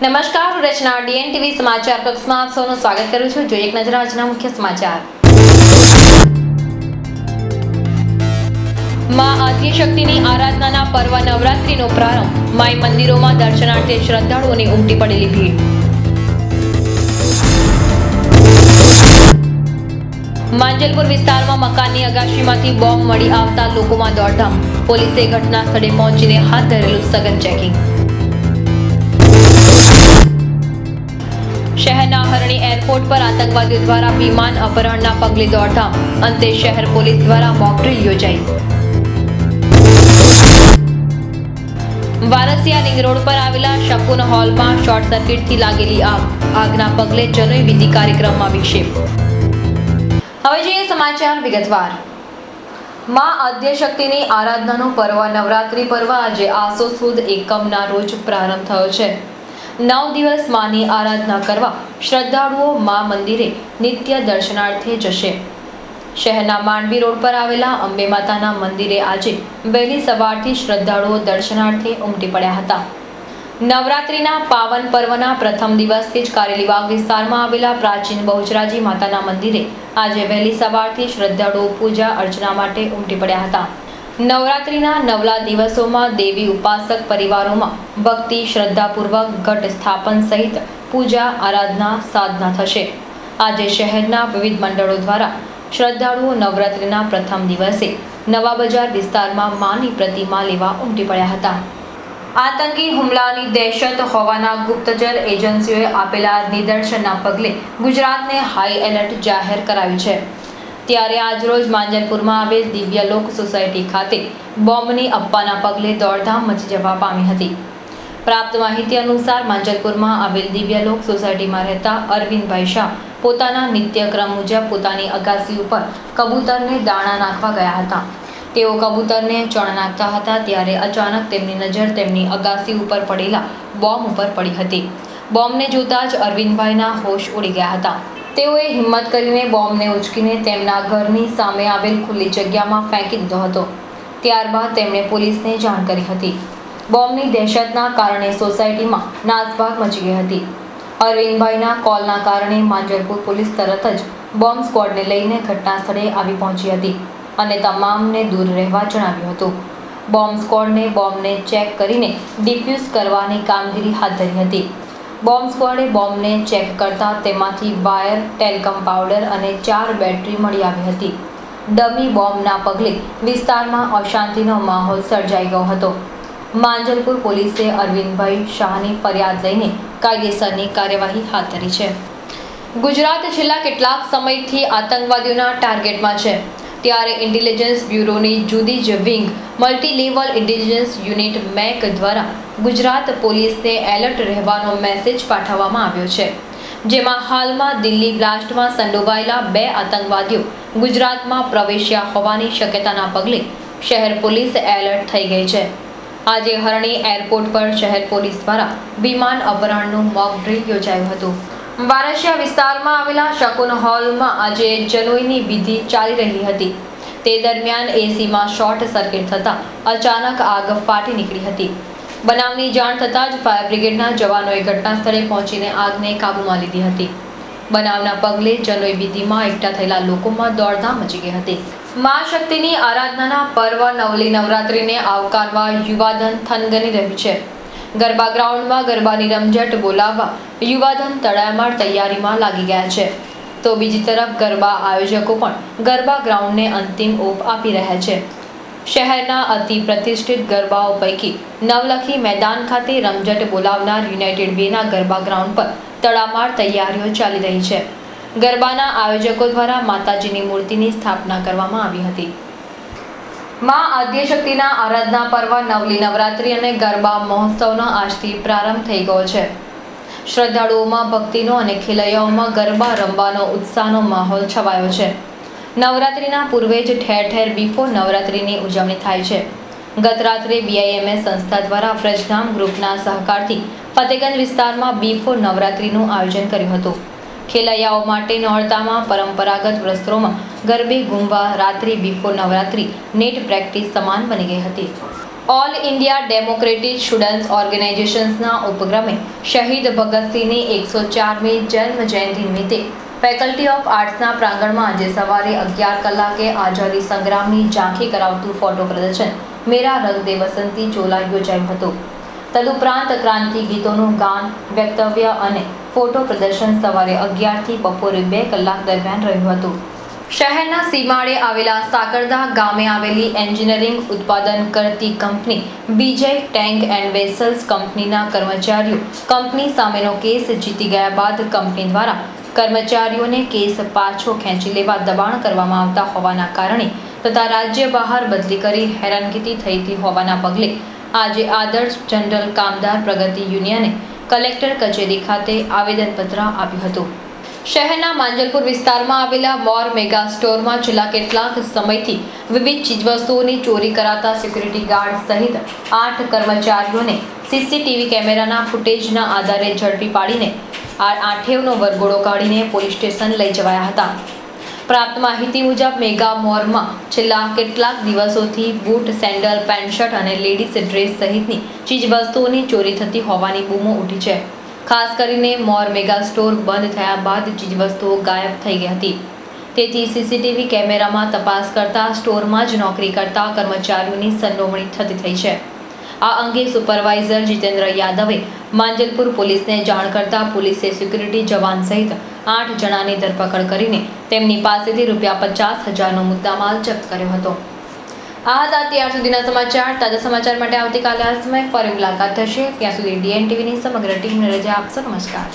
નમસ્કાર, રચના ડીએનટીવી સમાચાર કક્ષમાં આપ સૌનું સ્વાગત કરું છું। જોઈએ એક નજર આજના મુખ્ય સમાચાર। માં આદ્યશક્તિની આરાધનાના પર્વ નવરાત્રીનો પ્રારંભ। માઈ મંદિરોમાં દર્શનાર્થે શ્રદ્ધાળુઓની ઉમટી પડેલી ભીડ। માંજલપુર વિસ્તારમાં મકાનની અગાશીમાંથી બોમ્બ મળી આવતા લોકોમાં દોડધામ। પોલીસે ઘટના સ્થળે પહોંચીને હાથ ધરેલું સઘન ચેકિંગ। शहरना हरणी एरपोर्ट पर आतंकवादियों द्वारा विमान अपहरणना पगले दौड़धाम। अंते शहर पुलिस द्वारा mock drill योजाई। Warasia ring road पर आवेला शकुन हॉल में शॉर्ट सर्किट थी लागेली आग। आगना पगले जनोई विधि कार्यक्रम में विक्षेप। हवे जोईए समाचार विगतवार। मां आद्यशक्तिनी आराधनानो पर्व नवरात्रि पर्व आज आसो सुद एकमना रोज प्रारंभ थयो छे। 9 दिवस मानी आराधना करवा श्रद्धाळुओ मां मंदिरे नित्य दर्शनार्थे जशे। शहरना मांडवी रोड पर आवेला अंबे माताना मंदिरे आजे वहेली सवारथी श्रद्धाळुओ दर्शनार्थे उमटी पड्या हता। नवरात्रिना पावन पर्वना प्रथम दिवसथी ज कारेलीबाग विस्तारमां आवेला प्राचीन बहुचराजी माताना मंदिरे आजे वहेली सवारथी श्रद्धाळुओ पूजा अर्चना माटे उमटी पड्या हता। नवरात्रिना नवला दिवसों देवी उपासक परिवारों में भक्ति श्रद्धापूर्वक घट स्थापन सहित पूजा आराधना साधना थशे। आज शहरना विविध मंडलों द्वारा श्रद्धालुओं नवरात्रिना प्रथम दिवसे नवा बजार विस्तार में मानी प्रतिमा लेवा उमटी पड्या हता। आतंकी हुमलानी दहशत होवाना गुप्तचर एजेंसीओए आपेला निदर्शनना पगले गुजरातने हाई एलर्ट जाहेर कराव्युं छे। त्यारे આજરોજ માંજલપુરમાં આવેલ દિવ્યલોક સોસાયટી ખાતે બોમ્બની અફવાના પગલે દોડધામ મચી જવા પામી હતી। પ્રાપ્ત માહિતી અનુસાર માંજલપુરમાં આવેલ દિવ્યલોક સોસાયટીમાં રહેતા અરવિંદભાઈ શાહ પોતાના નિત્યક્રમ મુજબ પોતાની અગાસી ઉપર કબૂતરને દાણા નાખવા ગયા હતા। તેઓ કબૂતરને ચણ નાખતા હતા ત્યારે અચાનક તેમની નજર તેમની અગાસી ઉપર પડેલા બોમ્બ ઉપર પડી હતી। બોમ્બને જોતા જ અરવિંદભાઈના હોશ ઉડી ગયા હતા। તેઓએ હિંમત કરીને બોમ્બને ઉચકીને તેમના ઘરની સામે આવેલ ખુલ્લી જગ્યામાં ફેંકી દીધો હતો। ત્યારબાદ તેમણે પોલીસને જાણ કરી હતી। બોમ્બની દહેશતના કારણે સોસાયટીમાં નાસભાગ મચી ગઈ હતી। અરવિંદભાઈના કોલના કારણે માંજલપુર પોલીસ તરત જ બોમ્બ સ્ક્વોડને લઈને ઘટના સ્થળે આવી પહોંચી હતી અને તમામને દૂર રહેવા જણાવ્યું હતું। બોમ્બ સ્ક્વોડને બોમ્બને ચેક કરીને ડિફ્યુઝ કરવાની કામગીરી હાથ ધરી હતી। બોમ્બ સ્ક્વોડે બોમ્બને ચેક કરતા તેમાંથી વાયર, ટેલ્કમ પાવડર અને 4 બેટરી મળી આવી હતી। ડમી બોમ્બના પગલે વિસ્તારમાં અશાંતિનો માહોલ સર્જાઈ ગયો હતો। માંજલપુર પોલીસે અરવિંદભાઈ શાહની ફરિયાદ લઈને કાયદેસરની કાર્યવાહી હાથ ધરી છે। ગુજરાત છેલ્લા કેટલાક સમયથી આતંકવાદીઓના ટાર્ગેટમાં છે। ત્યારે ઇન્ટેલિજન્સ બ્યુરોની જુદી જ wing multi level intelligence unit make દ્વારા ગુજરાત પોલીસને એલર્ટ રહેવાનો મેસેજ પાઠવવામાં આવ્યો છે। જેમાં હાલમાં દિલ્હી બ્લાસ્ટમાં સંડોવાયેલા 2 આતંકવાદીઓ ગુજરાતમાં પ્રવેશ્યા હોવાની શક્યતાના પગલે શહેર પોલીસ એલર્ટ થઈ ગઈ છે। આજે હરણી એરપોર્ટ પર શહેર પોલીસ દ્વારા વિમાન અપહરણનું મોક ડ્રીલ યોજાયું હતું। વારસિયા વિસ્તારમાં આવેલા શકુન હોલમાં આજે જનોઈની વિધિ ચાલી રહી હતી। તે દરમિયાન એસીમાં શોર્ટ સર્કિટ થતાં અચાનક આગ ફાટી નીકળી હતી। બનાવની જાણ થતાં જ ફાયર બ્રિગેડના જવાનોએ ઘટના સ્થળે પહોંચીને આગને કાબૂમાં લીધી હતી। બનાવના પગલે જનોઈ વિધિમાં એકઠા થયેલા લોકોમાં દોડધામ મચી ગઈ હતી। મા શક્તિની આરાધનાના પર્વ નવલી નવરાત્રિને આવકારવા યુવાધન થનગની રહ્યું છે। गरबा ग्राउंड में गरबानी रमझट बोलावा युवाधन तड़ामार तैयारी में लागी गया है। तो बीजी तरफ गरबा आयोजकों पण गरबा ग्राउंड ने अंतिम ओप आपी रह्या छे। शहरना अति प्रतिष्ठित गरबाओं पैकी नवलखी मैदान खाते Ramjhat बोलावनार United vena garba ground पर तड़ामार तैयारीओ चाली रही है। गरबाना आयोजकों द्वारा माताजीनी मूर्तिनी स्थापना करवामां आवी हती। मां आद्यशक्तिना आराधना पर्व नवली नवरात्रि और गरबा महोत्सवनो आजथी प्रारंभ थई गयो छे। श्रद्धाळुओमां भक्तिनो और खेलैयाओमां गरबा रमवानो उत्साहनो माहोल छवायो छे। नवरात्रिना पूर्वे ज ठेर ठेर बिफोर नवरात्रिनी उजवणी थाय छे। गत रात्रे BIMS संस्था द्वारा व्रजधाम ग्रुपना सहकारथी फतेगंज विस्तारमां बिफोर नवरात्रिनुं आयोजन कर्युं हतुं। खेलैयाओ माटे नोरतामां परंपरागत वस्त्रों में गरबे घूमवा रात्रि बिफोर नवरात्रि नेट प्रेक्टिस समान बनी गई हती। ઓલ ઇન્ડિયા ડેમોક્રેટિક સ્ટુડન્ટ્સ ઓર્ગેનાઇઝેશન્સના ઉપક્રમે શહીદ ભગતસિંહની 104મી જન્મ જયંતિ નિમિત્તે ફેકલ્ટી ઓફ આર્ટ્સના પ્રાંગણમાં આજે સવારે 11 કલાકે આઝાદી સંગ્રામની ઝાંખી કરાવતું ફોટો પ્રદર્શન મેરા રંગ દે વસંતી ચોલા યોજાયું હતું। તદુપરાંત ક્રાંતિ ગીતોનું ગાન, વક્તવ્ય અને ફોટો પ્રદર્શન સવારે 11 થી બપોરે 2 કલાક દરમિયાન રહ્યું હતું। શહેરના સીમાડે આવેલા સાકરદા ગામે આવેલી એન્જિનિયરિંગ ઉત્પાદન કરતી company Vijay tank and vessels કંપનીના કર્મચારીઓ કંપની સામેનો કેસ જીતી ગયા બાદ કંપની દ્વારા કર્મચારીઓને કેસ પાછો ખેંચી લેવા દબાણ કરવામાં આવતા હોવાના કારણે તથા રાજ્ય બહાર બદલી કરી હેરાનગતિ થઈતી હોવાના પગલે આજે આદર્શ જનરલ કામદાર પ્રગતિ યુનિયને કલેક્ટર કચેરી ખાતે આવેદનપત્ર આપ્યું હતું। શહેરના માંજલપુર વિસ્તારમાં આવેલા મોર મેગા સ્ટોરમાં છેલ્લા કેટલાક સમયથી વિવિધ ચીજવસ્તુઓની ચોરી કરાતા સિક્યુરિટી ગાર્ડ સહિત 8 કર્મચારીઓને સીસીટીવી કેમેરાના ફૂટેજના આધારે ઝડપી પાડીને આઠેવનો વરઘોડો કાઢીને પોલીસ સ્ટેશન લઈ જવાયા હતા। પ્રાપ્ત માહિતી મુજબ મેગા મોરમાં છેલ્લા કેટલાક દિવસોથી બૂટ, સેન્ડલ, પેન્ટ શર્ટ અને લેડીઝ ડ્રેસ સહિતની ચીજવસ્તુઓની ચોરી થતી હોવાની બૂમો ઉઠી છે। ખાસ કરીને મોર મેગા સ્ટોર બંધ થયા બાદ ચીજવસ્તુઓ ગાયબ થઈ ગઈ હતી। તેથી સીસીટીવી કેમેરામાં તપાસ કરતા સ્ટોરમાં જ નોકરી કરતા કર્મચારીઓની સંડોવણી થતી થઈ છે। આ અંગે સુપરવાઇઝર જીતેન્દ્ર યાદવે માંજલપુર પોલીસને જાણ કરતા પોલીસે સિક્યુરિટી જવાન સહિત 8 જણાની ધરપકડ કરીને તેમની પાસેથી ₹50,000નો મુદ્દામાલ જપ્ત કર્યો હતો। આ હતા ત્યાર સુધીના સમાચાર। તાજા સમાચાર માટે આવતીકાલે આ સમયે ફરી મુલાકાત થશે। ત્યાં સુધી DN TVની સમગ્ર ટીમને રજા આપશો। નમસ્કાર।